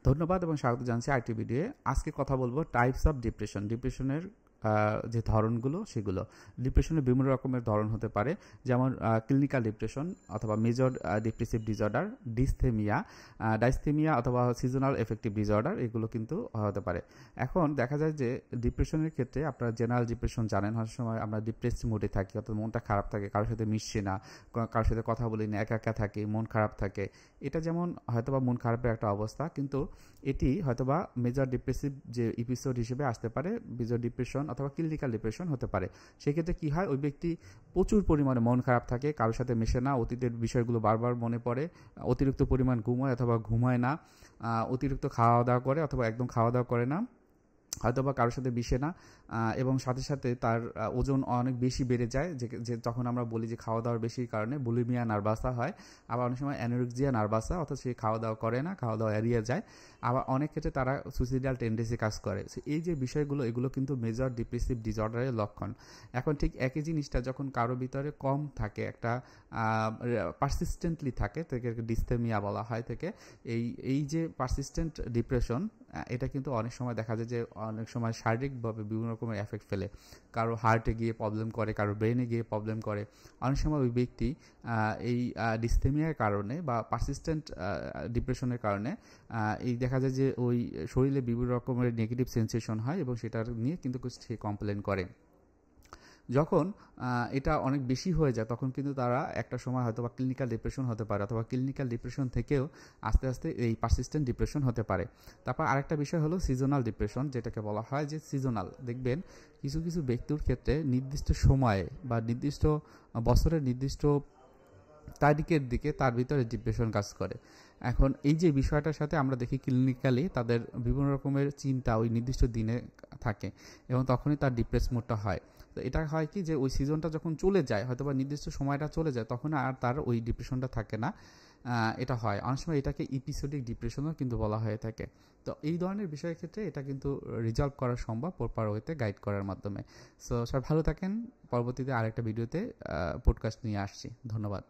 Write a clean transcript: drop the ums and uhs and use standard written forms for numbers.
ধন্যবাদ এবং স্বাগত জানাচ্ছি আরেকটি ভিডিওয়ে। আজকে কথা বলবো টাইপস অফ ডিপ্রেশন। ডিপ্রেশনের যে ধরনগুলো সেগুলো। ডিপ্রেশনের বিভিন্ন রকমের ধরন হতে পারে, যেমন ক্লিনিক্যাল ডিপ্রেশন অথবা মেজর ডিপ্রেসিভ ডিসঅর্ডার, ডাইস্থেমিয়া অথবা সিজনাল এফেক্টিভ ডিসঅর্ডার, এগুলো কিন্তু হতে পারে। এখন দেখা যায় যে ডিপ্রেশনের ক্ষেত্রে আপনারা জেনারেল ডিপ্রেশন জানেন, হওয়ার সময় আমরা ডিপ্রেসড মুডে থাকি, অর্থাৎ মনটা খারাপ থাকে, কারোর সাথে মিশছে না, কারোর সাথে কথা বলি না, একা একা থাকি, মন খারাপ থাকে। এটা যেমন হয়তোবা মন খারাপের একটা অবস্থা, কিন্তু এটি হয়তোবা মেজর ডিপ্রেসিভ যে এপিসোড হিসেবে আসতে পারে, মেজর ডিপ্রেশন অথবা ক্লিনিক্যাল ডিপ্রেশন হতে পারে। সেক্ষেত্রে কী হয়, ওই ব্যক্তি প্রচুর পরিমাণে মন খারাপ থাকে, কারোর সাথে মেশে না, অতীতের বিষয়গুলো বারবার মনে পড়ে, অতিরিক্ত পরিমাণ ঘুমায় অথবা ঘুমায় না, অতিরিক্ত খাওয়া দাওয়া করে অথবা একদম খাওয়া দাওয়া করে না, হয়তো বা কারোর সাথে মিশে না, এবং সাথে সাথে তার ওজন অনেক বেশি বেড়ে যায়, যে তখন আমরা বলি যে খাওয়া দাওয়ার বেশির কারণে বুলিমিয়া নার্ভাসা হয়। আবার অনেক সময় অ্যানোরেক্সিয়া নার্ভাসা, অর্থাৎ সে খাওয়া দাওয়া করে না, খাওয়া দাওয়া এড়িয়ে যায়। আবার অনেক ক্ষেত্রে তারা সুইসাইডাল টেন্ডেন্সি কাজ করে। এই যে বিষয়গুলো, এগুলো কিন্তু মেজর ডিপ্রেসিভ ডিসঅর্ডারের লক্ষণ। এখন ঠিক একই জিনিসটা যখন কারো ভিতরে কম থাকে, একটা পারসিস্টেন্টলি থাকে, থেকে ডিস্থেমিয়া বলা হয় থেকে, এই যে পারসিস্টেন্ট ডিপ্রেশন, এটা কিন্তু অনেক সময় দেখা যায় যে অনেক সময় শারীরিকভাবে বিভিন্ন রকমের এফেক্ট ফেলে। কারো হার্টে গিয়ে প্রবলেম করে, কারো ব্রেনে গিয়ে প্রবলেম করে। অনেক সময় ওই ব্যক্তি এই ডিস্থেমিয়ার কারণে বা পারসিস্টেন্ট ডিপ্রেশনের কারণে এই দেখা যায় যে ওই শরীরে বিভিন্ন রকমের নেগেটিভ সেন্সেশন হয় এবং সেটার নিয়ে কিন্তু সে কমপ্লেন করে। যখন এটা অনেক বেশি হয়ে যায়, তখন কিন্তু তারা একটা সময় হয়তো বা ক্লিনিক্যাল ডিপ্রেশন হতে পারে, অথবা ক্লিনিক্যাল ডিপ্রেশন থেকেও আস্তে আস্তে এই পারসিস্টেন্ট ডিপ্রেশন হতে পারে। তারপর আরেকটা বিষয় হলো সিজনাল ডিপ্রেশন, যেটাকে বলা হয় যে সিজনাল। দেখবেন কিছু কিছু ব্যক্তির ক্ষেত্রে নির্দিষ্ট সময়ে বা নির্দিষ্ট বছরের নির্দিষ্ট তারিখের দিকে তার ভিতরে ডিপ্রেশন কাজ করে। এখন এই যে বিষয়টার সাথে আমরা দেখি ক্লিনিক্যালি তাদের বিভিন্ন রকমের চিন্তা ওই নির্দিষ্ট দিনে থাকে এবং তখনই তার ডিপ্রেস মুডটা হয়। তো এটা হয় কি, যে ওই সিজনটা যখন চলে যায়, হয়তো বা নির্দিষ্ট সময়টা চলে যায়, তখন আর তার ওই ডিপ্রেশনটা থাকে না। এটা হয় অনেক সময়, এটাকে এপিসোডিক ডিপ্রেশনও কিন্তু বলা হয়ে থাকে। তো এই ধরনের বিষয়ের ক্ষেত্রে এটা কিন্তু রিজলভ করা সম্ভব প্রপার ওয়েতে গাইড করার মাধ্যমে। সো সবাই ভালো থাকেন। পরবর্তীতে আরেকটা ভিডিওতে পডকাস্ট নিয়ে আসছি। ধন্যবাদ।